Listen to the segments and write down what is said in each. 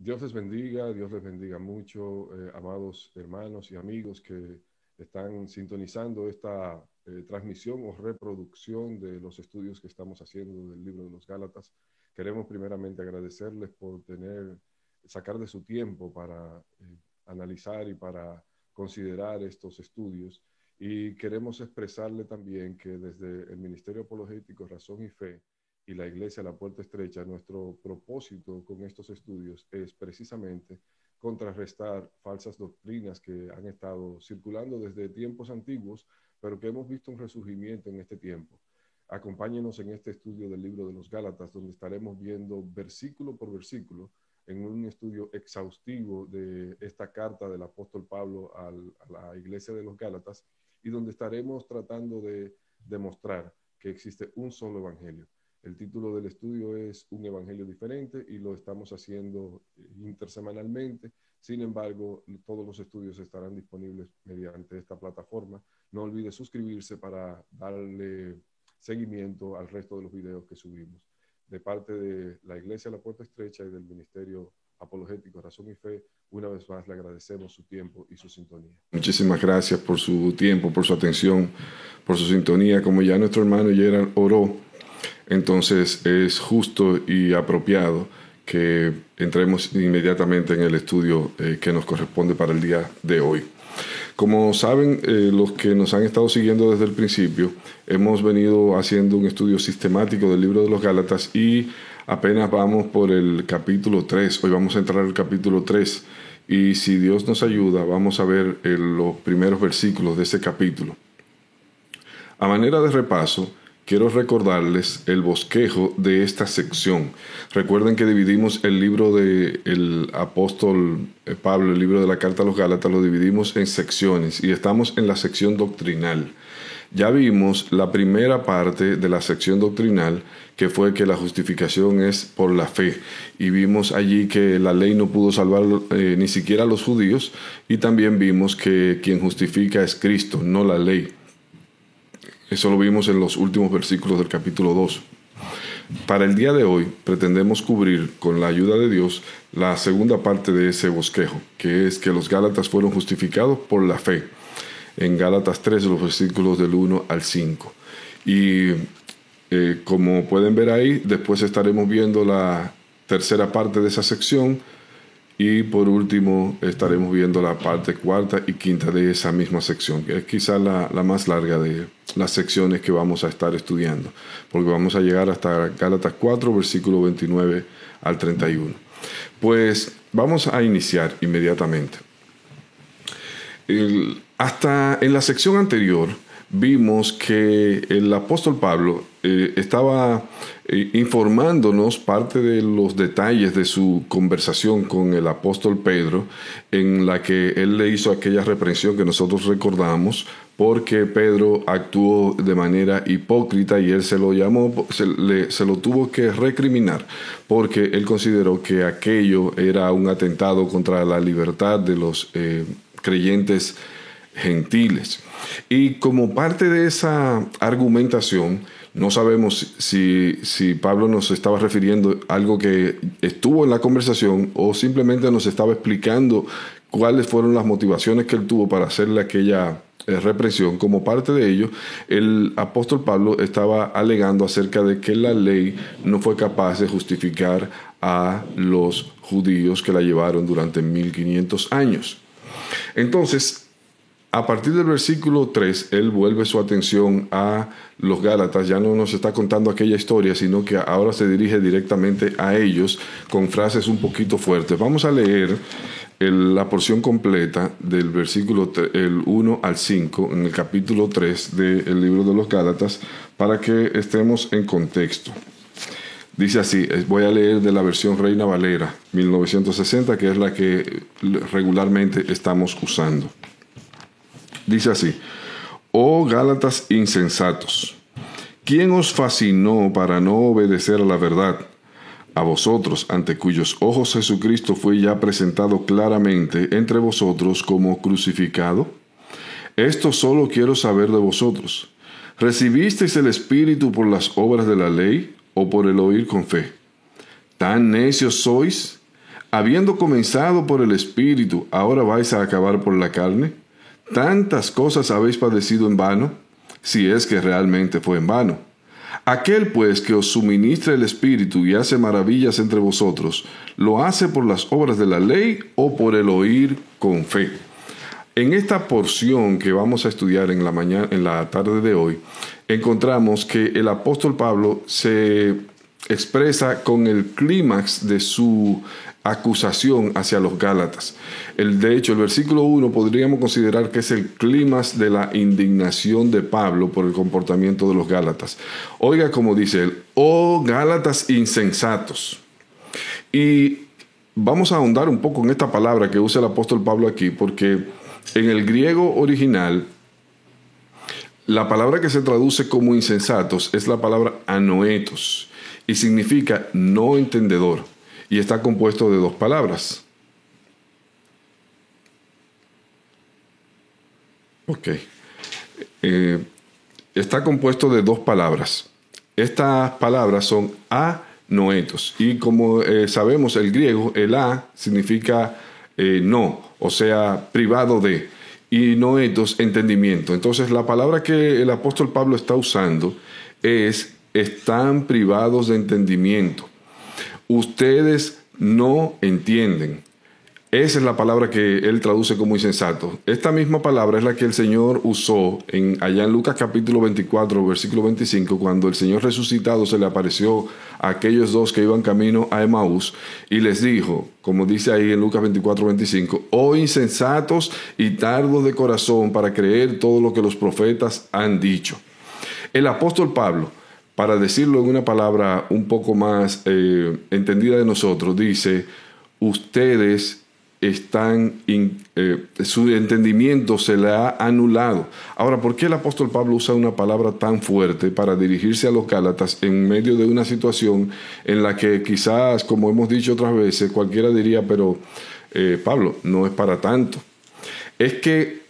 Dios les bendiga mucho, amados hermanos y amigos que están sintonizando esta transmisión o reproducción de los estudios que estamos haciendo del libro de los Gálatas. Queremos primeramente agradecerles por sacar de su tiempo para analizar y para considerar estos estudios. Y queremos expresarle también que desde el Ministerio Apologético Razón y Fe y la Iglesia La Puerta Estrecha, nuestro propósito con estos estudios es precisamente contrarrestar falsas doctrinas que han estado circulando desde tiempos antiguos, pero que hemos visto un resurgimiento en este tiempo. Acompáñenos en este estudio del libro de los Gálatas, donde estaremos viendo versículo por versículo en un estudio exhaustivo de esta carta del apóstol Pablo a la iglesia de los Gálatas, y donde estaremos tratando de demostrar que existe un solo evangelio. El título del estudio es Un Evangelio Diferente y lo estamos haciendo intersemanalmente. Sin embargo, todos los estudios estarán disponibles mediante esta plataforma. No olvide suscribirse para darle seguimiento al resto de los videos que subimos. De parte de la Iglesia La Puerta Estrecha y del Ministerio Apologético Razón y Fe, una vez más le agradecemos su tiempo y su sintonía. Muchísimas gracias por su tiempo, por su atención, por su sintonía. Como ya nuestro hermano Gerald oró, entonces es justo y apropiado que entremos inmediatamente en el estudio que nos corresponde para el día de hoy. Como saben, los que nos han estado siguiendo desde el principio, hemos venido haciendo un estudio sistemático del libro de los Gálatas y apenas vamos por el capítulo 3. Hoy vamos a entrar al capítulo 3 y si Dios nos ayuda, vamos a ver los primeros versículos de ese capítulo. A manera de repaso, quiero recordarles el bosquejo de esta sección. Recuerden que dividimos el libro del apóstol Pablo, el libro de la carta a los Gálatas, lo dividimos en secciones y estamos en la sección doctrinal. Ya vimos la primera parte de la sección doctrinal, que fue que la justificación es por la fe. Y vimos allí que la ley no pudo salvar ni siquiera a los judíos. Y también vimos que quien justifica es Cristo, no la ley. Eso lo vimos en los últimos versículos del capítulo 2. Para el día de hoy pretendemos cubrir, con la ayuda de Dios, la segunda parte de ese bosquejo, que es que los Gálatas fueron justificados por la fe. En Gálatas 3, los versículos del 1 al 5. Y como pueden ver ahí, después estaremos viendo la tercera parte de esa sección y por último estaremos viendo la parte cuarta y quinta de esa misma sección, que es quizá la más larga de las secciones que vamos a estar estudiando, porque vamos a llegar hasta Gálatas 4, versículo 29 al 31. Pues vamos a iniciar inmediatamente. Hasta en la sección anterior vimos que el apóstol Pablo estaba informándonos parte de los detalles de su conversación con el apóstol Pedro, en la que él le hizo aquella reprensión que nosotros recordamos, porque Pedro actuó de manera hipócrita y él se lo llamó, se lo tuvo que recriminar, porque él consideró que aquello era un atentado contra la libertad de los creyentes gentiles. Y como parte de esa argumentación, no sabemos si Pablo nos estaba refiriendo a algo que estuvo en la conversación o simplemente nos estaba explicando cuáles fueron las motivaciones que él tuvo para hacerle aquella represión. Como parte de ello, el apóstol Pablo estaba alegando acerca de que la ley no fue capaz de justificar a los judíos que la llevaron durante 1500 años. Entonces, a partir del versículo 3, él vuelve su atención a los Gálatas. Ya no nos está contando aquella historia, sino que ahora se dirige directamente a ellos con frases un poquito fuertes. Vamos a leer la porción completa del versículo 1 al 5 en el capítulo 3 del libro de los Gálatas para que estemos en contexto. Dice así, voy a leer de la versión Reina Valera 1960, que es la que regularmente estamos usando. Dice así: Oh Gálatas insensatos, ¿quién os fascinó para no obedecer a la verdad? A vosotros, ante cuyos ojos Jesucristo fue ya presentado claramente entre vosotros como crucificado. Esto solo quiero saber de vosotros. ¿Recibisteis el Espíritu por las obras de la ley o por el oír con fe? ¿Tan necios sois? Habiendo comenzado por el Espíritu, ¿ahora vais a acabar por la carne? ¿Tantas cosas habéis padecido en vano? Si es que realmente fue en vano. Aquel pues que os suministra el Espíritu y hace maravillas entre vosotros, ¿lo hace por las obras de la ley o por el oír con fe? En esta porción que vamos a estudiar en la tarde de hoy, encontramos que el apóstol Pablo se expresa con el clímax de su acusación hacia los Gálatas. De hecho, el versículo 1 podríamos considerar que es el clímax de la indignación de Pablo por el comportamiento de los Gálatas. Oiga como dice él: oh Gálatas insensatos. Y vamos a ahondar un poco en esta palabra que usa el apóstol Pablo aquí, porque en el griego original, la palabra que se traduce como insensatos es la palabra anoetos y significa no entendedor, y está compuesto de dos palabras. Está compuesto de dos palabras. Estas palabras son anoetos, y como sabemos, el griego, el a significa no, o sea, privado de, y noetos, entendimiento. Entonces, la palabra que el apóstol Pablo está usando es: están privados de entendimiento. Ustedes no entienden. Esa es la palabra que él traduce como insensato. Esta misma palabra es la que el Señor usó allá en Lucas capítulo 24, versículo 25, cuando el Señor resucitado se le apareció a aquellos dos que iban camino a Emaús y les dijo, como dice ahí en Lucas 24, 25, oh insensatos y tardos de corazón para creer todo lo que los profetas han dicho. El apóstol Pablo, para decirlo en una palabra un poco más entendida de nosotros, dice: ustedes su entendimiento se le ha anulado. Ahora, ¿por qué el apóstol Pablo usa una palabra tan fuerte para dirigirse a los Gálatas en medio de una situación en la que quizás, como hemos dicho otras veces, cualquiera diría, pero Pablo, no es para tanto? Es que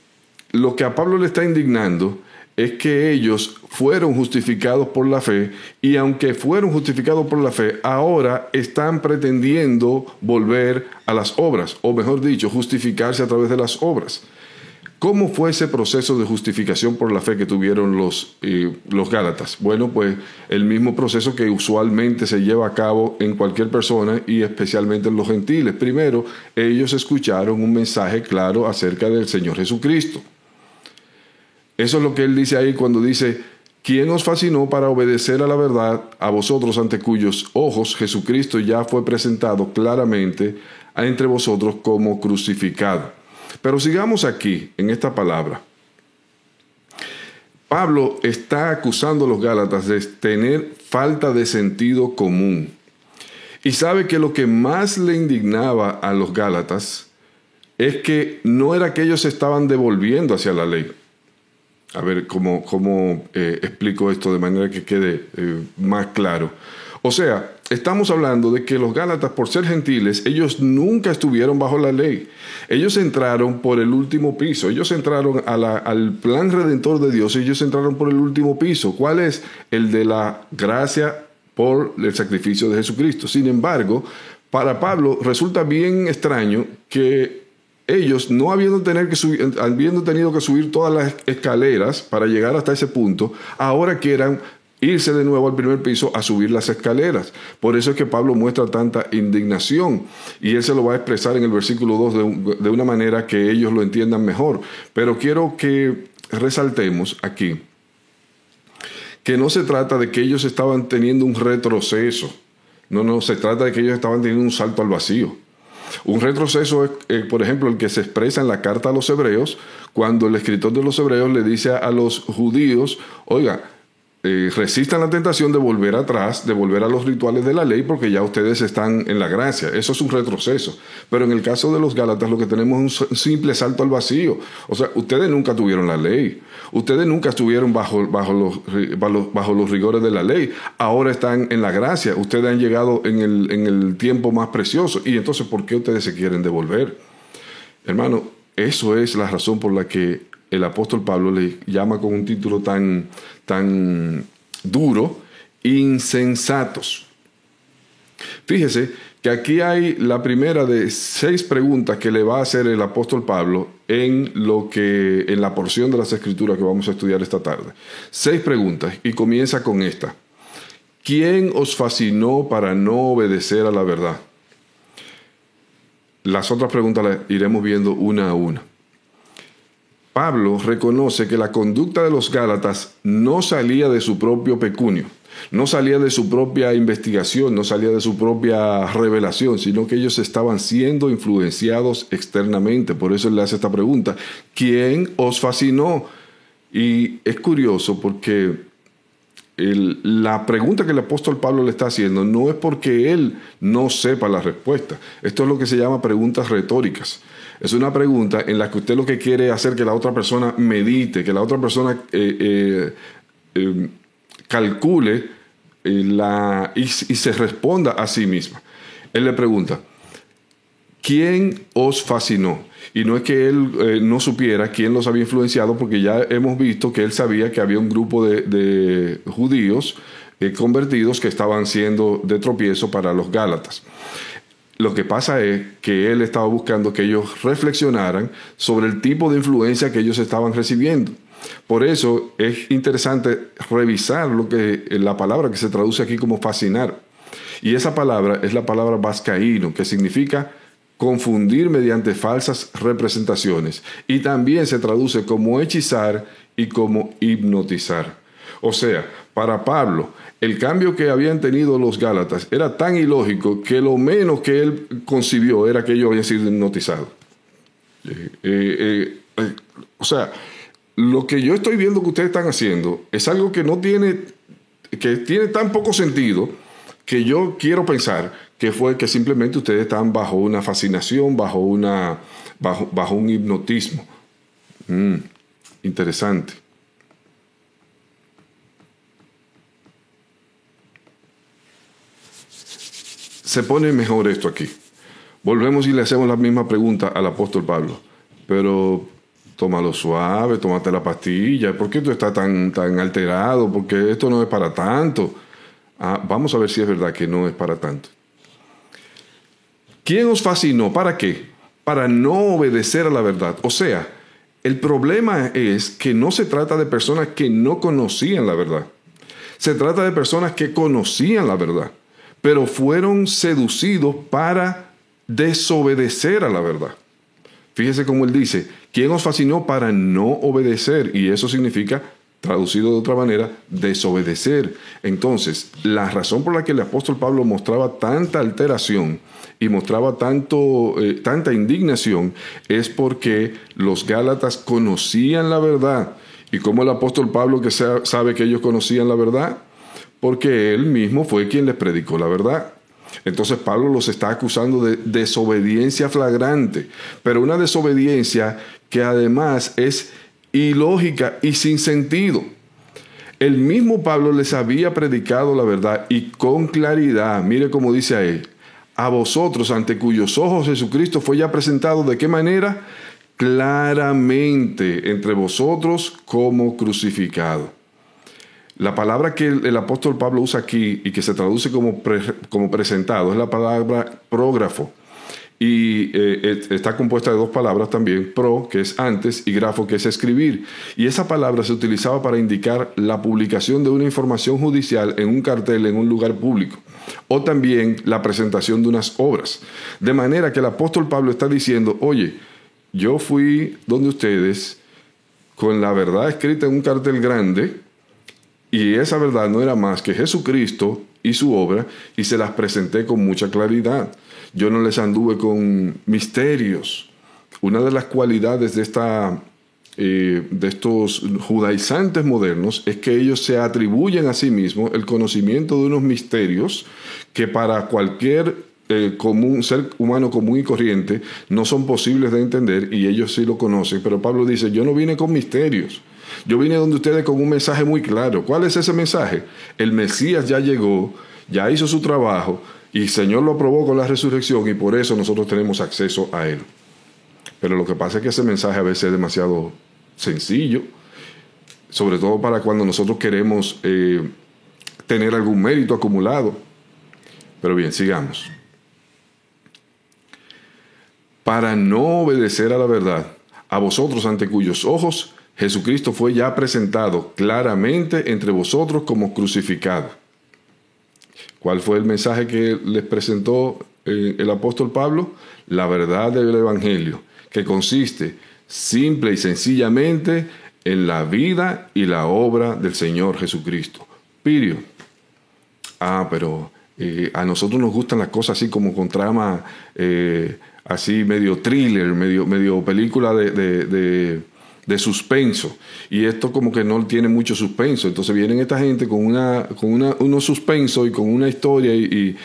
lo que a Pablo le está indignando es que ellos fueron justificados por la fe, y aunque fueron justificados por la fe, ahora están pretendiendo volver a las obras, o mejor dicho, justificarse a través de las obras. ¿Cómo fue ese proceso de justificación por la fe que tuvieron los Gálatas? Bueno, pues el mismo proceso que usualmente se lleva a cabo en cualquier persona, y especialmente en los gentiles. Primero, ellos escucharon un mensaje claro acerca del Señor Jesucristo. Eso es lo que él dice ahí cuando dice: ¿quién os fascinó para obedecer a la verdad, a vosotros ante cuyos ojos Jesucristo ya fue presentado claramente entre vosotros como crucificado? Pero sigamos aquí, en esta palabra. Pablo está acusando a los Gálatas de tener falta de sentido común. Y sabe que lo que más le indignaba a los Gálatas es que no era que ellos se estaban devolviendo hacia la ley. A ver, ¿cómo explico esto de manera que quede más claro? O sea, estamos hablando de que los Gálatas, por ser gentiles, ellos nunca estuvieron bajo la ley. Ellos entraron por el último piso. Ellos entraron al plan redentor de Dios. Ellos entraron por el último piso. ¿Cuál es? El de la gracia por el sacrificio de Jesucristo. Sin embargo, para Pablo resulta bien extraño que ellos, no habiendo tenido que subir todas las escaleras para llegar hasta ese punto, ahora quieran irse de nuevo al primer piso a subir las escaleras. Por eso es que Pablo muestra tanta indignación, y él se lo va a expresar en el versículo 2 de una manera que ellos lo entiendan mejor. Pero quiero que resaltemos aquí que no se trata de que ellos estaban teniendo un retroceso. No, se trata de que ellos estaban teniendo un salto al vacío. Un retroceso es, por ejemplo, el que se expresa en la carta a los hebreos, cuando el escritor de los hebreos le dice a los judíos: oiga, resistan la tentación de volver atrás, de volver a los rituales de la ley, porque ya ustedes están en la gracia. Eso es un retroceso. Pero en el caso de los Gálatas, lo que tenemos es un simple salto al vacío. O sea, ustedes nunca tuvieron la ley. Ustedes nunca estuvieron bajo los rigores de la ley. Ahora están en la gracia. Ustedes han llegado en el tiempo más precioso. Y entonces, ¿por qué ustedes se quieren devolver? Hermano, eso es la razón por la que el apóstol Pablo le llama con un título tan duro: insensatos. Fíjese que aquí hay la primera de 6 preguntas que le va a hacer el apóstol Pablo en la porción de las Escrituras que vamos a estudiar esta tarde. 6 preguntas y comienza con esta. ¿Quién os fascinó para no obedecer a la verdad? Las otras preguntas las iremos viendo una a una. Pablo reconoce que la conducta de los Gálatas no salía de su propio pecunio, no salía de su propia investigación, no salía de su propia revelación, sino que ellos estaban siendo influenciados externamente. Por eso él le hace esta pregunta: ¿quién os fascinó? Y es curioso porque la pregunta que el apóstol Pablo le está haciendo no es porque él no sepa la respuesta. Esto es lo que se llama preguntas retóricas. Es una pregunta en la que usted lo que quiere hacer que la otra persona medite, que la otra persona calcule y se responda a sí misma. Él le pregunta: ¿quién os fascinó? Y no es que él no supiera quién los había influenciado, porque ya hemos visto que él sabía que había un grupo de judíos convertidos que estaban siendo de tropiezo para los Gálatas. Lo que pasa es que él estaba buscando que ellos reflexionaran sobre el tipo de influencia que ellos estaban recibiendo. Por eso es interesante revisar la palabra que se traduce aquí como fascinar. Y esa palabra es la palabra vascaíno, que significa confundir mediante falsas representaciones. Y también se traduce como hechizar y como hipnotizar. O sea, para Pablo, el cambio que habían tenido los Gálatas era tan ilógico que lo menos que él concibió era que ellos habían sido hipnotizados. O sea, lo que yo estoy viendo que ustedes están haciendo es algo que tiene tan poco sentido que yo quiero pensar que fue que simplemente ustedes están bajo una fascinación, bajo un hipnotismo. Interesante. Se pone mejor esto aquí. Volvemos y le hacemos la misma pregunta al apóstol Pablo. Pero tómalo suave, tómate la pastilla. ¿Por qué tú estás tan alterado? Porque esto no es para tanto. Vamos a ver si es verdad que no es para tanto. ¿Quién os fascinó? ¿Para qué? Para no obedecer a la verdad. O sea, el problema es que no se trata de personas que no conocían la verdad. Se trata de personas que conocían la verdad, pero fueron seducidos para desobedecer a la verdad. Fíjese cómo él dice: ¿quién os fascinó para no obedecer? Y eso significa, traducido de otra manera, desobedecer. Entonces, la razón por la que el apóstol Pablo mostraba tanta alteración y mostraba tanta indignación es porque los Gálatas conocían la verdad. ¿Y cómo el apóstol Pablo que sabe que ellos conocían la verdad? Porque él mismo fue quien les predicó la verdad. Entonces Pablo los está acusando de desobediencia flagrante, pero una desobediencia que además es ilógica y sin sentido. El mismo Pablo les había predicado la verdad y con claridad. Mire cómo dice a él: a vosotros, ante cuyos ojos Jesucristo fue ya presentado, ¿de qué manera? Claramente entre vosotros como crucificado. La palabra que el apóstol Pablo usa aquí y que se traduce como presentado es la palabra prógrafo. Y está compuesta de 2 palabras también: pro, que es antes, y grafo, que es escribir. Y esa palabra se utilizaba para indicar la publicación de una información judicial en un cartel en un lugar público, o también la presentación de unas obras. De manera que el apóstol Pablo está diciendo: oye, yo fui donde ustedes con la verdad escrita en un cartel grande, y esa verdad no era más que Jesucristo y su obra, y se las presenté con mucha claridad. Yo no les anduve con misterios. Una de las cualidades de estos judaizantes modernos es que ellos se atribuyen a sí mismos el conocimiento de unos misterios que para cualquier ser humano común y corriente no son posibles de entender, y ellos sí lo conocen. Pero Pablo dice: yo no vine con misterios. Yo vine donde ustedes con un mensaje muy claro. ¿Cuál es ese mensaje? El Mesías ya llegó, ya hizo su trabajo, y el Señor lo aprobó con la resurrección, y por eso nosotros tenemos acceso a Él. Pero lo que pasa es que ese mensaje a veces es demasiado sencillo, sobre todo para cuando nosotros queremos tener algún mérito acumulado. Pero bien, sigamos. Para no obedecer a la verdad, a vosotros ante cuyos ojos Jesucristo fue ya presentado claramente entre vosotros como crucificado. ¿Cuál fue el mensaje que les presentó el apóstol Pablo? La verdad del Evangelio, que consiste simple y sencillamente en la vida y la obra del Señor Jesucristo. Period. Pero a nosotros nos gustan las cosas así como con trama, así medio thriller, medio película de suspenso, y esto como que no tiene mucho suspenso. Entonces vienen esta gente con unos suspenso y con una historia y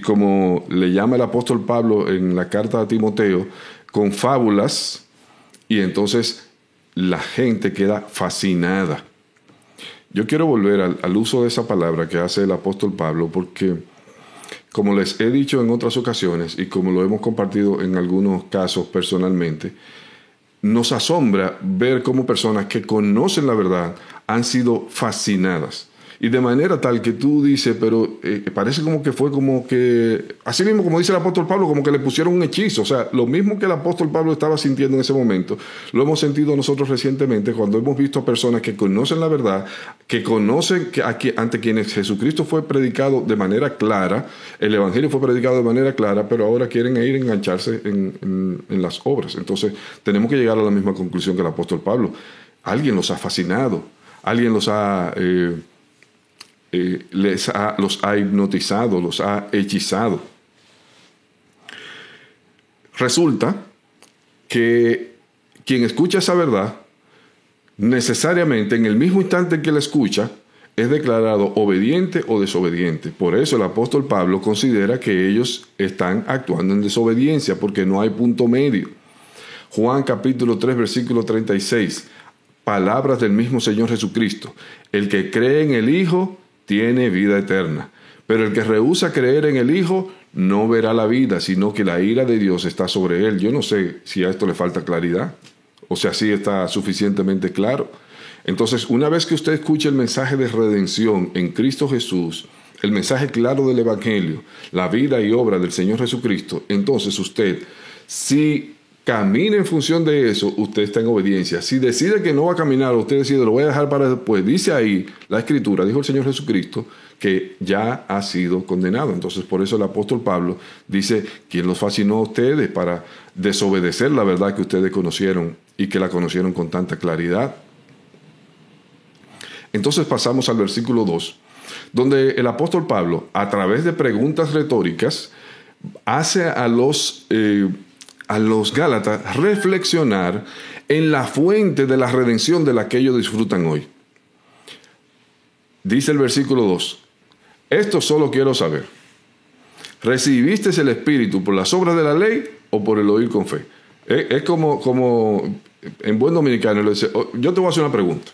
como le llama el apóstol Pablo en la carta a Timoteo, con fábulas, y entonces la gente queda fascinada. Yo quiero volver al uso de esa palabra que hace el apóstol Pablo, porque como les he dicho en otras ocasiones y como lo hemos compartido en algunos casos personalmente, nos asombra ver cómo personas que conocen la verdad han sido fascinadas. Y de manera tal que tú dices, pero parece como que fue como que, así mismo como dice el apóstol Pablo, como que le pusieron un hechizo. O sea, lo mismo que el apóstol Pablo estaba sintiendo en ese momento, lo hemos sentido nosotros recientemente cuando hemos visto a personas que conocen la verdad, que conocen ante quienes Jesucristo fue predicado de manera clara, el Evangelio fue predicado de manera clara, pero ahora quieren ir a engancharse en las obras. Entonces, tenemos que llegar a la misma conclusión que el apóstol Pablo. Alguien los ha fascinado, alguien los ha... los ha hipnotizado, los ha hechizado. Resulta que quien escucha esa verdad, necesariamente en el mismo instante en que la escucha, es declarado obediente o desobediente. Por eso el apóstol Pablo considera que ellos están actuando en desobediencia, porque no hay punto medio. Juan capítulo 3, versículo 36, palabras del mismo Señor Jesucristo: el que cree en el Hijo tiene vida eterna, pero el que rehúsa creer en el Hijo no verá la vida, sino que la ira de Dios está sobre él. Yo no sé si a esto le falta claridad, o sea, si está suficientemente claro. Entonces, una vez que usted escuche el mensaje de redención en Cristo Jesús, el mensaje claro del Evangelio, la vida y obra del Señor Jesucristo, entonces usted, si camina en función de eso, usted está en obediencia. Si decide que no va a caminar, usted decide, lo voy a dejar para después. Dice ahí la Escritura, dijo el Señor Jesucristo, que ya ha sido condenado. Entonces, por eso el apóstol Pablo dice, ¿quién los fascinó a ustedes para desobedecer la verdad que ustedes conocieron y que la conocieron con tanta claridad? Entonces pasamos al versículo 2, donde el apóstol Pablo, a través de preguntas retóricas, hace a los Gálatas reflexionar en la fuente de la redención de la que ellos disfrutan hoy. Dice el versículo 2, esto solo quiero saber, ¿recibiste el Espíritu por las obras de la ley o por el oír con fe? Es como en buen dominicano le dice, yo te voy a hacer una pregunta.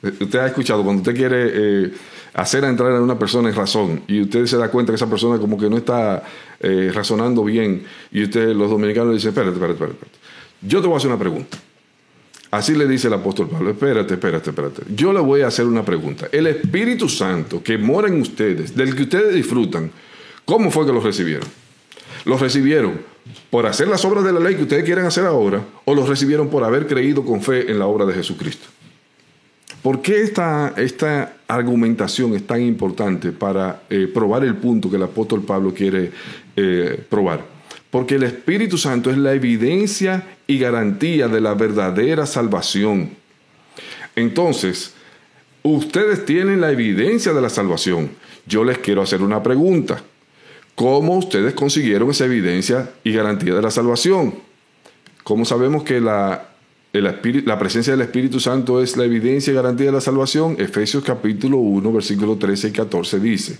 Usted ha escuchado cuando usted quiere hacer entrar a una persona en razón y usted se da cuenta que esa persona como que no está razonando bien, y los dominicanos le dicen, espérate. Yo te voy a hacer una pregunta. Así le dice el apóstol Pablo, espérate. Yo le voy a hacer una pregunta. El Espíritu Santo que mora en ustedes, del que ustedes disfrutan, ¿cómo fue que lo recibieron? ¿Los recibieron por hacer las obras de la ley que ustedes quieren hacer ahora, o los recibieron por haber creído con fe en la obra de Jesucristo? ¿Por qué esta argumentación es tan importante para probar el punto que el apóstol Pablo quiere probar? Porque el Espíritu Santo es la evidencia y garantía de la verdadera salvación. Entonces, ustedes tienen la evidencia de la salvación. Yo les quiero hacer una pregunta. ¿Cómo ustedes consiguieron esa evidencia y garantía de la salvación? ¿Cómo sabemos que la presencia del Espíritu Santo es la evidencia y garantía de la salvación? Efesios capítulo 1, versículos 13 y 14 dice,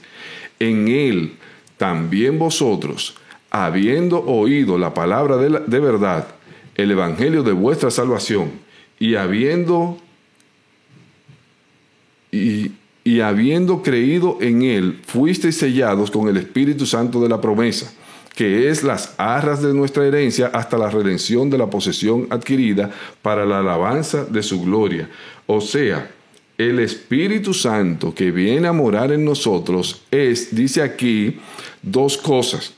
en Él también vosotros, habiendo oído la palabra de verdad, el evangelio de vuestra salvación, y habiendo creído en Él, fuisteis sellados con el Espíritu Santo de la promesa, que es las arras de nuestra herencia hasta la redención de la posesión adquirida para la alabanza de su gloria. O sea, el Espíritu Santo que viene a morar en nosotros es, dice aquí, dos cosas.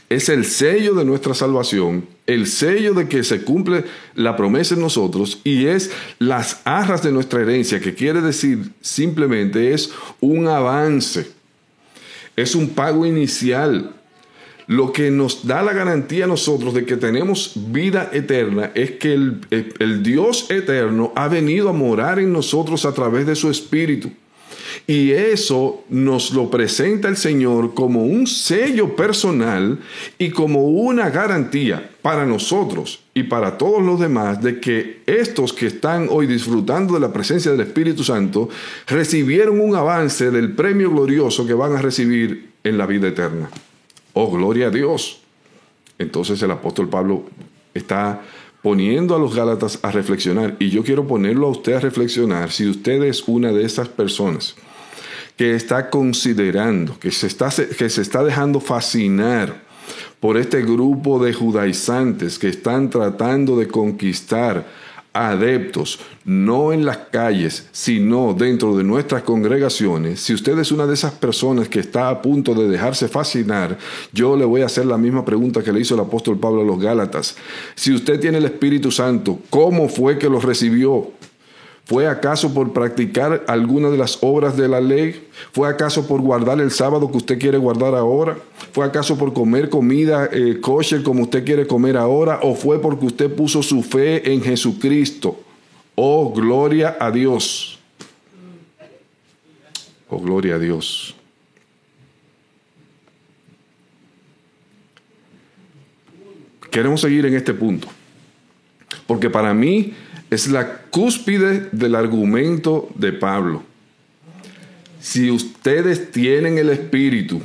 Es el sello de nuestra salvación, el sello de que se cumple la promesa en nosotros, y es las arras de nuestra herencia, que quiere decir simplemente es un avance, es un pago inicial. Lo que nos da la garantía a nosotros de que tenemos vida eterna es que el Dios eterno ha venido a morar en nosotros a través de su Espíritu. Y eso nos lo presenta el Señor como un sello personal y como una garantía para nosotros y para todos los demás de que estos que están hoy disfrutando de la presencia del Espíritu Santo recibieron un avance del premio glorioso que van a recibir en la vida eterna. ¡Oh, gloria a Dios! Entonces el apóstol Pablo está poniendo a los Gálatas a reflexionar, y yo quiero ponerlo a usted a reflexionar. Si usted es una de esas personas que está considerando, que se está dejando fascinar por este grupo de judaizantes que están tratando de conquistar adeptos, no en las calles, sino dentro de nuestras congregaciones, si usted es una de esas personas que está a punto de dejarse fascinar, yo le voy a hacer la misma pregunta que le hizo el apóstol Pablo a los Gálatas. Si usted tiene el Espíritu Santo, ¿cómo fue que lo recibió? ¿Fue acaso por practicar alguna de las obras de la ley? ¿Fue acaso por guardar el sábado que usted quiere guardar ahora? ¿Fue acaso por comer comida kosher como usted quiere comer ahora? ¿O fue porque usted puso su fe en Jesucristo? ¡Oh, gloria a Dios! ¡Oh, gloria a Dios! Queremos seguir en este punto, porque para mí es la cúspide del argumento de Pablo. Si ustedes tienen el Espíritu,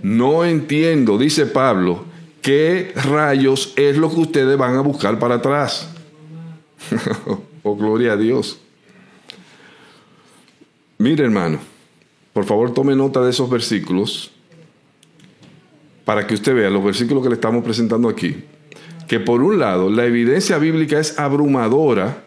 no entiendo, dice Pablo, qué rayos es lo que ustedes van a buscar para atrás. Oh, gloria a Dios. Mire, hermano, por favor tome nota de esos versículos para que usted vea los versículos que le estamos presentando aquí. Que por un lado, la evidencia bíblica es abrumadora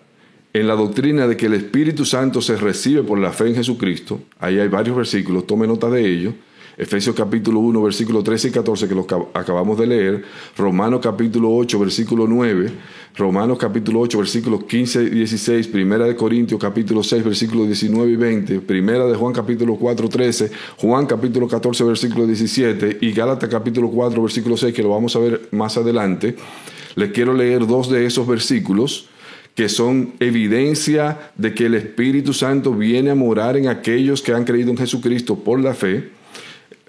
en la doctrina de que el Espíritu Santo se recibe por la fe en Jesucristo. Ahí hay varios versículos, tome nota de ellos. Efesios capítulo 1, versículos 13 y 14, que los acabamos de leer. Romanos capítulo 8, versículo 9. Romanos capítulo 8, versículos 15 y 16. Primera de Corintios capítulo 6, versículos 19 y 20. Primera de Juan capítulo 4, 13. Juan capítulo 14, versículo 17. Y Gálatas capítulo 4, versículo 6, que lo vamos a ver más adelante. Les quiero leer dos de esos versículos que son evidencia de que el Espíritu Santo viene a morar en aquellos que han creído en Jesucristo por la fe.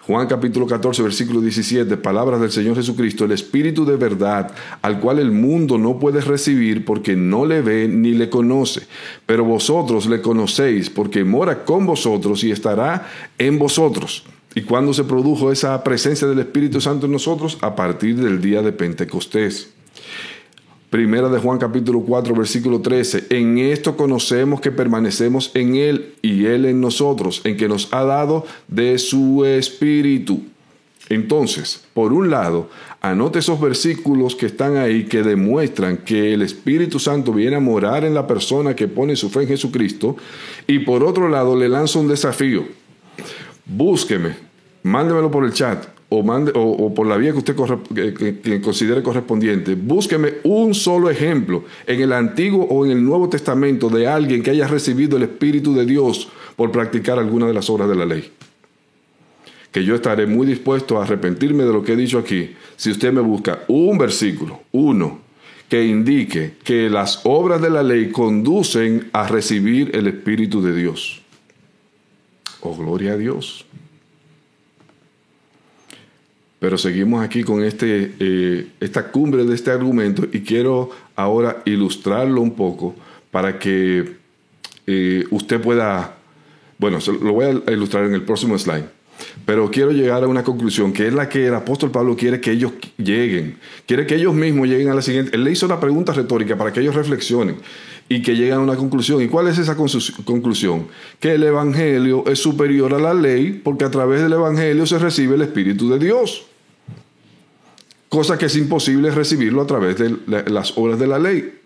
Juan capítulo 14, versículo 17, palabras del Señor Jesucristo: el Espíritu de verdad, al cual el mundo no puede recibir porque no le ve ni le conoce. Pero vosotros le conocéis porque mora con vosotros y estará en vosotros. ¿Y cuándo se produjo esa presencia del Espíritu Santo en nosotros? A partir del día de Pentecostés. Primera de Juan capítulo 4, versículo 13. En esto conocemos que permanecemos en Él y Él en nosotros, en que nos ha dado de su Espíritu. Entonces, por un lado, anote esos versículos que están ahí que demuestran que el Espíritu Santo viene a morar en la persona que pone su fe en Jesucristo. Y por otro lado, le lanzo un desafío. Búsqueme, mándemelo por el chat. O por la vía que usted que considere correspondiente. Búsqueme un solo ejemplo en el Antiguo o en el Nuevo Testamento de alguien que haya recibido el Espíritu de Dios por practicar alguna de las obras de la ley. Que yo estaré muy dispuesto a arrepentirme de lo que he dicho aquí si usted me busca un versículo, uno, que indique que las obras de la ley conducen a recibir el Espíritu de Dios. Oh, gloria a Dios. Pero seguimos aquí con esta cumbre de este argumento y quiero ahora ilustrarlo un poco para que usted pueda, bueno, lo voy a ilustrar en el próximo slide, pero quiero llegar a una conclusión que es la que el apóstol Pablo quiere que ellos lleguen, quiere que ellos mismos lleguen a la siguiente. Él le hizo una pregunta retórica para que ellos reflexionen y que lleguen a una conclusión. ¿Y cuál es esa conclusión? Que el Evangelio es superior a la ley porque a través del Evangelio se recibe el Espíritu de Dios. Cosa que es imposible recibirlo a través de las obras de la ley.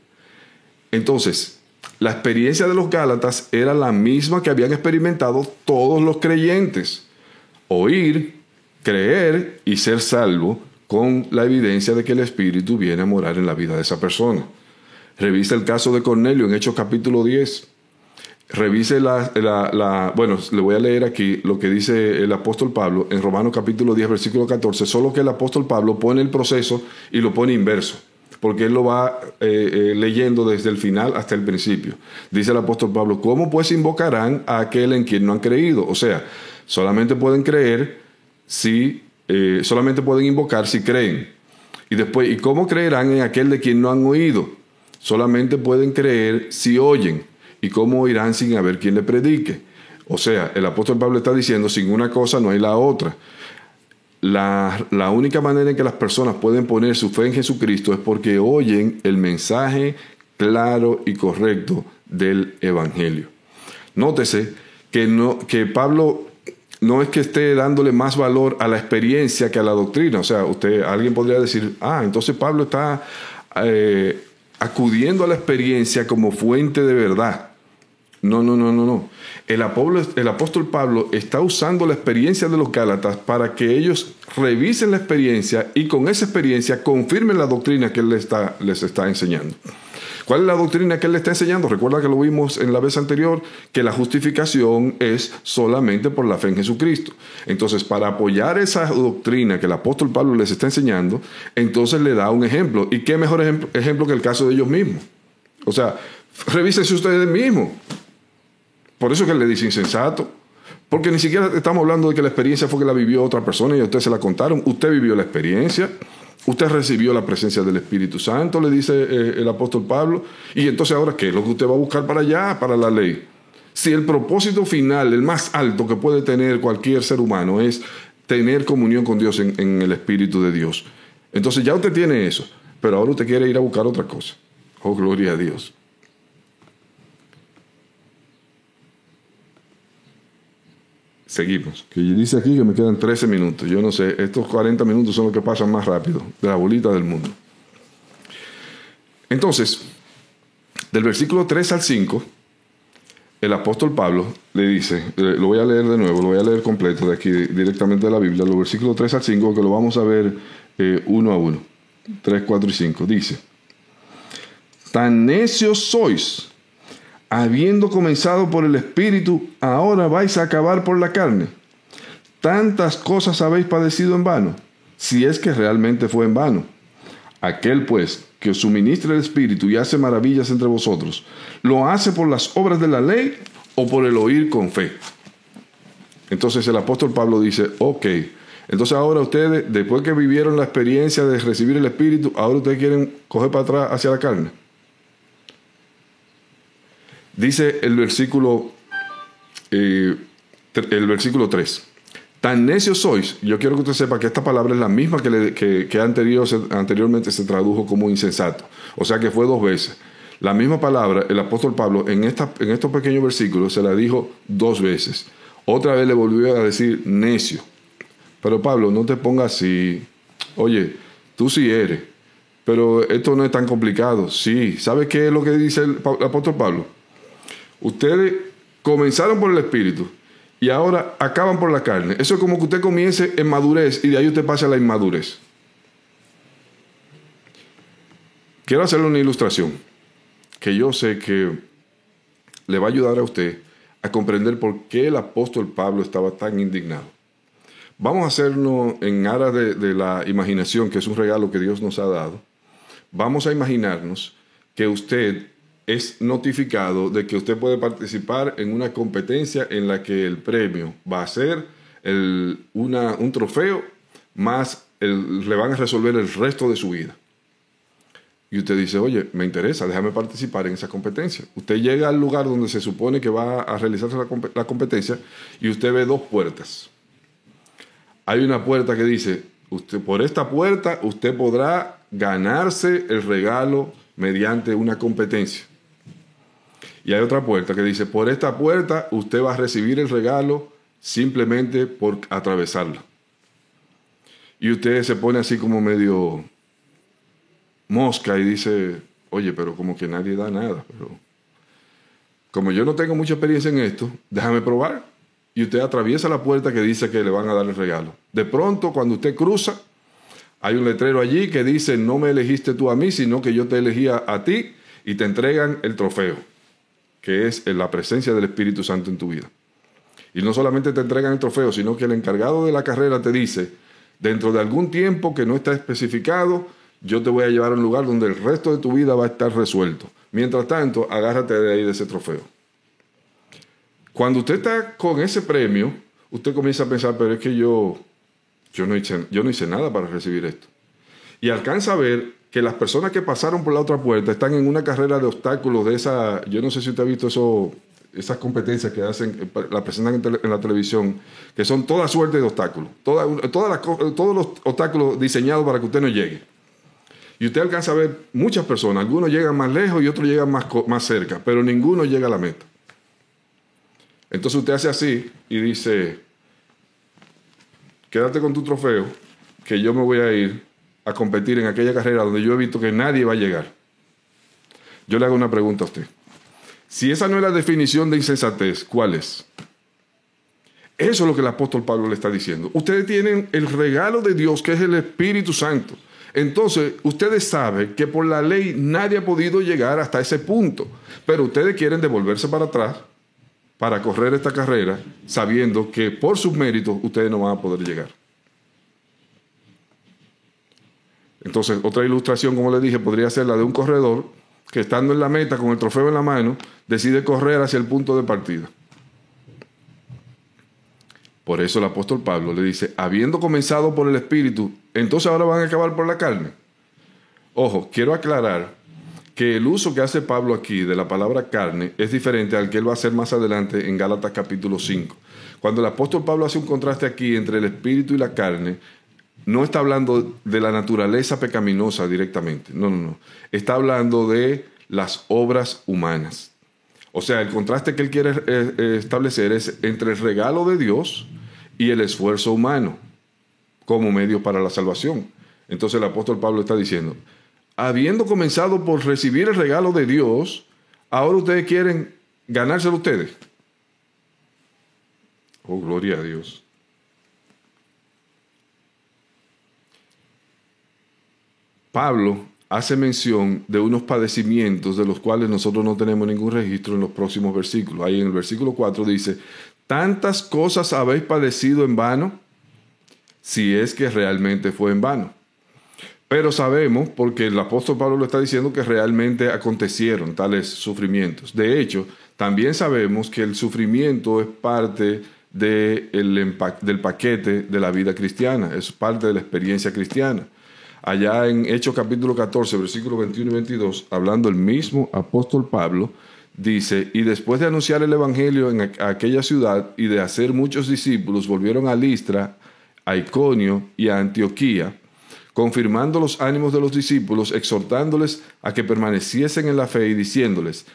Entonces, La experiencia de los Gálatas era la misma que habían experimentado todos los creyentes. Oír, creer y ser salvo con la evidencia de que el Espíritu viene a morar en la vida de esa persona. Revisa el caso de Cornelio en Hechos capítulo 10. Revise bueno, le voy a leer aquí lo que dice el apóstol Pablo en Romanos capítulo 10, versículo 14, solo que el apóstol Pablo pone el proceso y lo pone inverso, porque él lo va leyendo desde el final hasta el principio. Dice el apóstol Pablo, ¿cómo pues invocarán a aquel en quien no han creído? O sea, solamente pueden creer si, solamente pueden invocar si creen. Y después, ¿y cómo creerán en aquel de quien no han oído? Solamente pueden creer si oyen. ¿Y cómo oirán sin haber quien le predique? O sea, el apóstol Pablo está diciendo, sin una cosa no hay la otra. La única manera en que las personas pueden poner su fe en Jesucristo es porque oyen el mensaje claro y correcto del Evangelio. Nótese que Pablo no es que esté dándole más valor a la experiencia que a la doctrina. O sea, alguien podría decir, entonces Pablo está acudiendo a la experiencia como fuente de verdad. No. El apóstol Pablo está usando la experiencia de los Gálatas para que ellos revisen la experiencia y con esa experiencia confirmen la doctrina que él les está enseñando. ¿Cuál es la doctrina que él le está enseñando? Recuerda que lo vimos en la vez anterior, que la justificación es solamente por la fe en Jesucristo. Entonces, para apoyar esa doctrina que el apóstol Pablo les está enseñando, entonces le da un ejemplo. ¿Y qué mejor ejemplo que el caso de ellos mismos? O sea, revísense ustedes mismos. Por eso que le dice insensato. Porque ni siquiera estamos hablando de que la experiencia fue que la vivió otra persona y a usted se la contaron. Usted vivió la experiencia. Usted recibió la presencia del Espíritu Santo, le dice el apóstol Pablo. Y entonces ahora, ¿qué es lo que usted va a buscar para allá, para la ley? Si el propósito final, el más alto que puede tener cualquier ser humano es tener comunión con Dios en el Espíritu de Dios. Entonces ya usted tiene eso, pero ahora usted quiere ir a buscar otra cosa. Oh, gloria a Dios. Seguimos. Que dice aquí que me quedan 13 minutos. Yo no sé, estos 40 minutos son los que pasan más rápido, de la bolita del mundo. Entonces, del versículo 3 al 5, el apóstol Pablo le dice, lo voy a leer de nuevo, lo voy a leer completo de aquí, directamente de la Biblia, los versículos 3 al 5, que lo vamos a ver uno a uno. 3, 4 y 5. Dice, tan necios sois, habiendo comenzado por el Espíritu, ahora vais a acabar por la carne. Tantas cosas habéis padecido en vano, si es que realmente fue en vano. Aquel, pues, que os suministra el Espíritu y hace maravillas entre vosotros, ¿lo hace por las obras de la ley o por el oír con fe? Entonces el apóstol Pablo dice, ok, entonces ahora ustedes, después que vivieron la experiencia de recibir el Espíritu, ahora ustedes quieren coger para atrás hacia la carne. Dice el versículo 3. Tan necios sois. Yo quiero que usted sepa que esta palabra es la misma que anteriormente se tradujo como insensato. O sea que fue 2 veces. La misma palabra, el apóstol Pablo, en estos pequeños versículos se la dijo 2 veces. Otra vez le volvió a decir necio. Pero Pablo, no te pongas así. Oye, tú sí eres. Pero esto no es tan complicado. Sí. ¿Sabe qué es lo que dice el apóstol Pablo? Ustedes comenzaron por el Espíritu y ahora acaban por la carne. Eso es como que usted comience en madurez y de ahí usted pase a la inmadurez. Quiero hacerle una ilustración que yo sé que le va a ayudar a usted a comprender por qué el apóstol Pablo estaba tan indignado. Vamos a hacernos en aras de la imaginación, que es un regalo que Dios nos ha dado. Vamos a imaginarnos que usted es notificado de que usted puede participar en una competencia en la que el premio va a ser un trofeo más le van a resolver el resto de su vida. Y usted dice, oye, me interesa, déjame participar en esa competencia. Usted llega al lugar donde se supone que va a realizarse la competencia y usted ve 2 puertas. Hay una puerta que dice, por esta puerta usted podrá ganarse el regalo mediante una competencia. Y hay otra puerta que dice, por esta puerta usted va a recibir el regalo simplemente por atravesarla. Y usted se pone así como medio mosca y dice, oye, pero como que nadie da nada. Pero como yo no tengo mucha experiencia en esto, déjame probar. Y usted atraviesa la puerta que dice que le van a dar el regalo. De pronto, cuando usted cruza, hay un letrero allí que dice, no me elegiste tú a mí, sino que yo te elegí a ti, y te entregan el trofeo, que es la presencia del Espíritu Santo en tu vida. Y no solamente te entregan el trofeo, sino que el encargado de la carrera te dice, dentro de algún tiempo que no está especificado, yo te voy a llevar a un lugar donde el resto de tu vida va a estar resuelto. Mientras tanto, agárrate de ahí de ese trofeo. Cuando usted está con ese premio, usted comienza a pensar, pero es que yo no hice nada para recibir esto. Y alcanza a ver que las personas que pasaron por la otra puerta están en una carrera de obstáculos de esa, yo no sé si usted ha visto esas competencias que hacen, la presentan en la televisión, que son toda suerte de obstáculos, todos los obstáculos diseñados para que usted no llegue. Y usted alcanza a ver muchas personas, algunos llegan más lejos y otros llegan más cerca, pero ninguno llega a la meta. Entonces usted hace así y dice, quédate con tu trofeo, que yo me voy a ir a competir en aquella carrera donde yo he visto que nadie va a llegar. Yo le hago una pregunta a usted. Si esa no es la definición de insensatez, ¿cuál es? Eso es lo que el apóstol Pablo le está diciendo. Ustedes tienen el regalo de Dios, que es el Espíritu Santo. Entonces, ustedes saben que por la ley nadie ha podido llegar hasta ese punto, pero ustedes quieren devolverse para atrás para correr esta carrera, sabiendo que por sus méritos ustedes no van a poder llegar. Entonces, otra ilustración, como les dije, podría ser la de un corredor que, estando en la meta con el trofeo en la mano, decide correr hacia el punto de partida. Por eso el apóstol Pablo le dice, habiendo comenzado por el Espíritu, entonces ahora van a acabar por la carne. Ojo, quiero aclarar que el uso que hace Pablo aquí de la palabra carne es diferente al que él va a hacer más adelante en Gálatas capítulo 5. Cuando el apóstol Pablo hace un contraste aquí entre el Espíritu y la carne, no está hablando de la naturaleza pecaminosa directamente, no. Está hablando de las obras humanas. O sea, el contraste que él quiere establecer es entre el regalo de Dios y el esfuerzo humano como medio para la salvación. Entonces el apóstol Pablo está diciendo, habiendo comenzado por recibir el regalo de Dios, ahora ustedes quieren ganárselo ustedes. Oh, gloria a Dios. Pablo hace mención de unos padecimientos de los cuales nosotros no tenemos ningún registro en los próximos versículos. Ahí en el versículo 4 dice, ¿tantas cosas habéis padecido en vano? Si es que realmente fue en vano. Pero sabemos, porque el apóstol Pablo lo está diciendo, que realmente acontecieron tales sufrimientos. De hecho, también sabemos que el sufrimiento es parte del paquete de la vida cristiana, es parte de la experiencia cristiana. Allá en Hechos capítulo 14, versículos 21 y 22, hablando el mismo apóstol Pablo, dice, y después de anunciar el evangelio en aquella ciudad y de hacer muchos discípulos, volvieron a Listra, a Iconio y a Antioquía, confirmando los ánimos de los discípulos, exhortándoles a que permaneciesen en la fe y diciéndoles,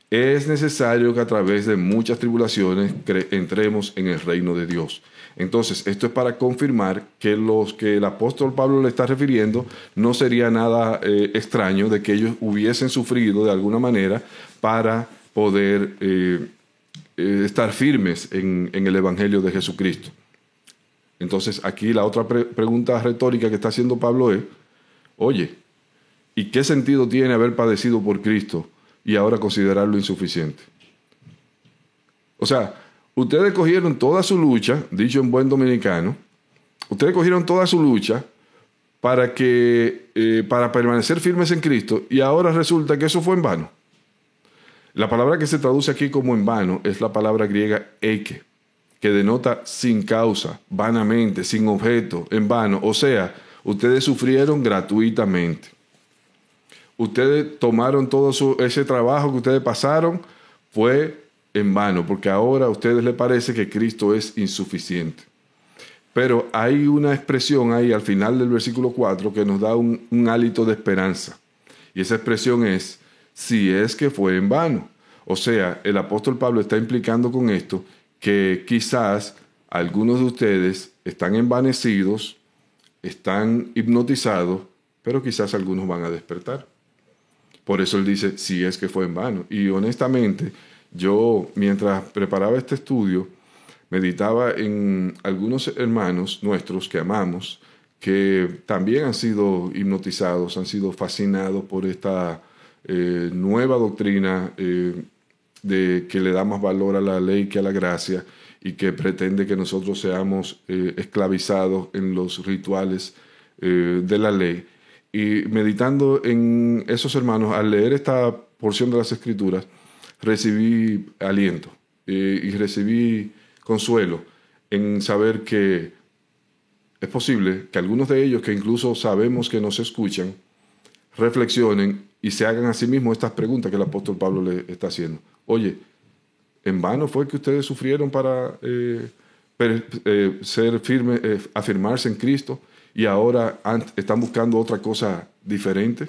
es necesario que a través de muchas tribulaciones entremos en el reino de Dios. Entonces, esto es para confirmar que los que el apóstol Pablo le está refiriendo no sería nada extraño de que ellos hubiesen sufrido de alguna manera para poder estar firmes en el evangelio de Jesucristo. Entonces, aquí la otra pregunta retórica que está haciendo Pablo es, oye, ¿y qué sentido tiene haber padecido por Cristo y ahora considerarlo insuficiente? O sea, ustedes cogieron toda su lucha, dicho en buen dominicano, ustedes cogieron toda su lucha para permanecer firmes en Cristo y ahora resulta que eso fue en vano. La palabra que se traduce aquí como en vano es la palabra griega eike, que denota sin causa, vanamente, sin objeto, en vano. O sea, ustedes sufrieron gratuitamente. Ustedes tomaron todo ese trabajo que ustedes pasaron, fue en vano, porque ahora a ustedes les parece que Cristo es insuficiente. Pero hay una expresión ahí al final del versículo 4 que nos da un hálito de esperanza. Y esa expresión es, si es que fue en vano. O sea, el apóstol Pablo está implicando con esto que quizás algunos de ustedes están envanecidos, están hipnotizados, pero quizás algunos van a despertar. Por eso él dice, si es que fue en vano. Y honestamente, Yo, mientras preparaba este estudio, meditaba en algunos hermanos nuestros que amamos, que también han sido hipnotizados, han sido fascinados por esta nueva doctrina de que le da más valor a la ley que a la gracia y que pretende que nosotros seamos esclavizados en los rituales de la ley. Y meditando en esos hermanos, al leer esta porción de las Escrituras, recibí aliento y recibí consuelo en saber que es posible que algunos de ellos, que incluso sabemos que nos escuchan, reflexionen y se hagan a sí mismos estas preguntas que el apóstol Pablo le está haciendo. Oye, ¿en vano fue que ustedes sufrieron para ser firmes, afirmarse en Cristo, y ahora están buscando otra cosa diferente?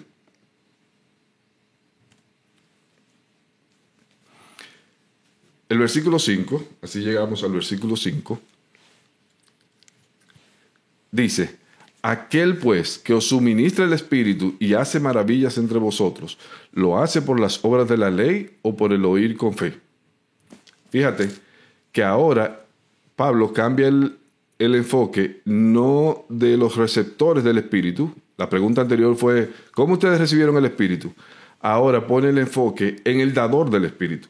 El versículo 5, así llegamos al versículo 5, dice: aquel pues que os suministra el Espíritu y hace maravillas entre vosotros, ¿lo hace por las obras de la ley o por el oír con fe? Fíjate que ahora Pablo cambia el enfoque no de los receptores del Espíritu. La pregunta anterior fue: ¿cómo ustedes recibieron el Espíritu? Ahora pone el enfoque en el dador del Espíritu.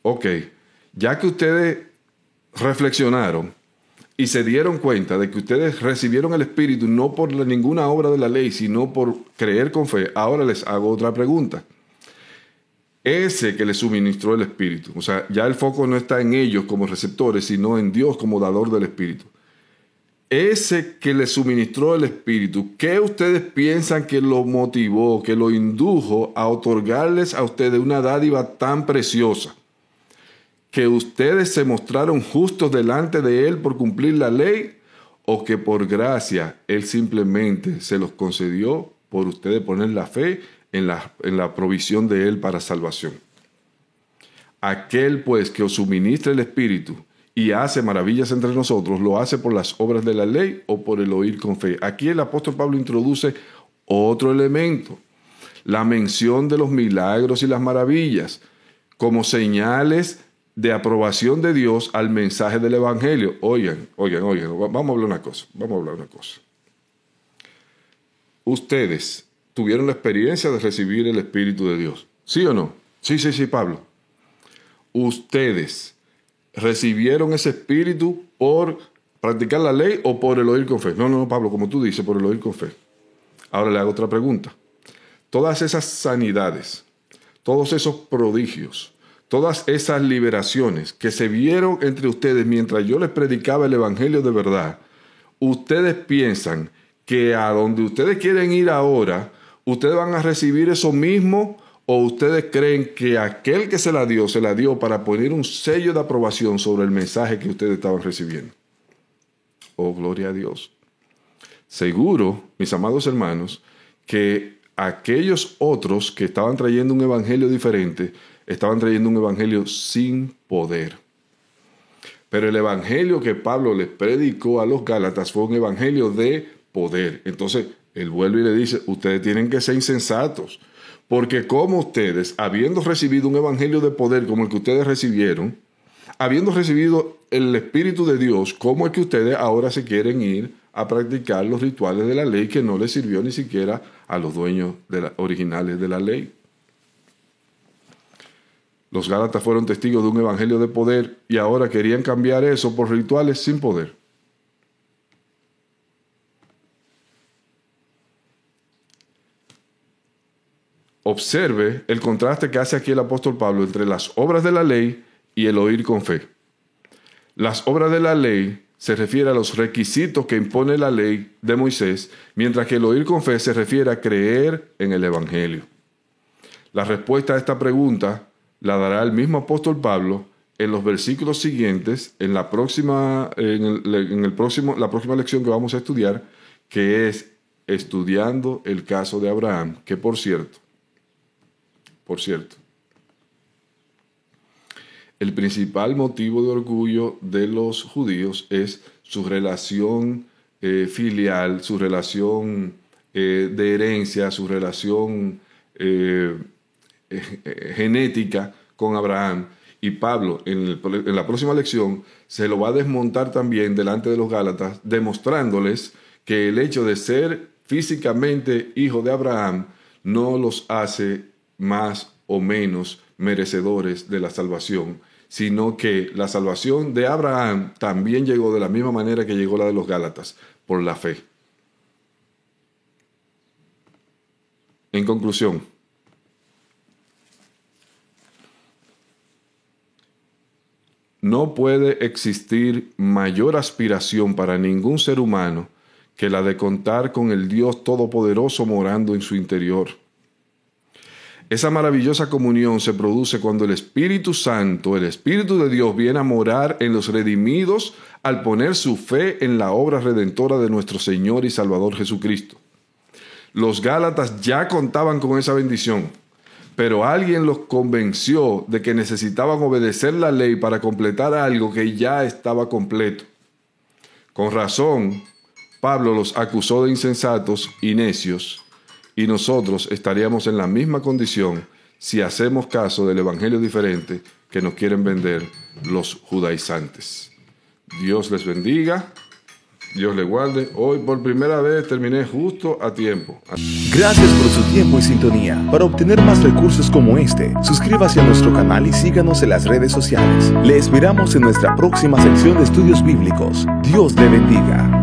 Ok, ya que ustedes reflexionaron y se dieron cuenta de que ustedes recibieron el Espíritu no por ninguna obra de la ley, sino por creer con fe, ahora les hago otra pregunta. Ese que les suministró el Espíritu, o sea, ya el foco no está en ellos como receptores, sino en Dios como dador del Espíritu. Ese que les suministró el Espíritu, ¿qué ustedes piensan que lo motivó, que lo indujo a otorgarles a ustedes una dádiva tan preciosa? ¿Que ustedes se mostraron justos delante de Él por cumplir la ley, o que por gracia Él simplemente se los concedió por ustedes poner la fe en la provisión de Él para salvación? Aquel pues que os suministra el Espíritu y hace maravillas entre nosotros, ¿lo hace por las obras de la ley o por el oír con fe? Aquí el apóstol Pablo introduce otro elemento: la mención de los milagros y las maravillas como señales de aprobación de Dios al mensaje del Evangelio. Oigan, vamos a hablar una cosa. Ustedes tuvieron la experiencia de recibir el Espíritu de Dios, ¿sí o no? Sí, Pablo. Ustedes recibieron ese Espíritu por practicar la ley o por el oír con fe. No, Pablo, como tú dices, por el oír con fe. Ahora le hago otra pregunta. Todas esas sanidades, todos esos prodigios, todas esas liberaciones que se vieron entre ustedes mientras yo les predicaba el Evangelio de verdad, ¿ustedes piensan que a donde ustedes quieren ir ahora, ustedes van a recibir eso mismo? ¿O ustedes creen que aquel que se la dio para poner un sello de aprobación sobre el mensaje que ustedes estaban recibiendo? Oh, gloria a Dios. Seguro, mis amados hermanos, que aquellos otros que estaban trayendo un evangelio diferente, estaban trayendo un evangelio sin poder. Pero el evangelio que Pablo les predicó a los Gálatas fue un evangelio de poder. Entonces, él vuelve y le dice: ustedes tienen que ser insensatos, porque como ustedes, habiendo recibido un evangelio de poder como el que ustedes recibieron, habiendo recibido el Espíritu de Dios, ¿cómo es que ustedes ahora se quieren ir a practicar los rituales de la ley que no les sirvió ni siquiera a los dueños originales de la ley? Los Gálatas fueron testigos de un evangelio de poder y ahora querían cambiar eso por rituales sin poder. Observe el contraste que hace aquí el apóstol Pablo entre las obras de la ley y el oír con fe. Las obras de la ley se refiere a los requisitos que impone la ley de Moisés, mientras que el oír con fe se refiere a creer en el evangelio. La respuesta a esta pregunta la dará el mismo apóstol Pablo en los versículos siguientes, en la próxima lección que vamos a estudiar, que es estudiando el caso de Abraham, que por cierto, el principal motivo de orgullo de los judíos es su relación filial, su relación de herencia, su relación genética con Abraham. Y Pablo, en la próxima lección, se lo va a desmontar también delante de los Gálatas, demostrándoles que el hecho de ser físicamente hijo de Abraham no los hace más o menos merecedores de la salvación, sino que la salvación de Abraham también llegó de la misma manera que llegó la de los Gálatas, por la fe. En conclusión, no puede existir mayor aspiración para ningún ser humano que la de contar con el Dios Todopoderoso morando en su interior. Esa maravillosa comunión se produce cuando el Espíritu Santo, el Espíritu de Dios, viene a morar en los redimidos al poner su fe en la obra redentora de nuestro Señor y Salvador Jesucristo. Los Gálatas ya contaban con esa bendición, pero alguien los convenció de que necesitaban obedecer la ley para completar algo que ya estaba completo. Con razón, Pablo los acusó de insensatos y necios, y nosotros estaríamos en la misma condición si hacemos caso del evangelio diferente que nos quieren vender los judaizantes. Dios les bendiga, Dios les guarde. Hoy por primera vez terminé justo a tiempo. Gracias por su tiempo y sintonía. Para obtener más recursos como este, suscríbase a nuestro canal y síganos en las redes sociales. Le esperamos en nuestra próxima sección de estudios bíblicos. Dios le bendiga.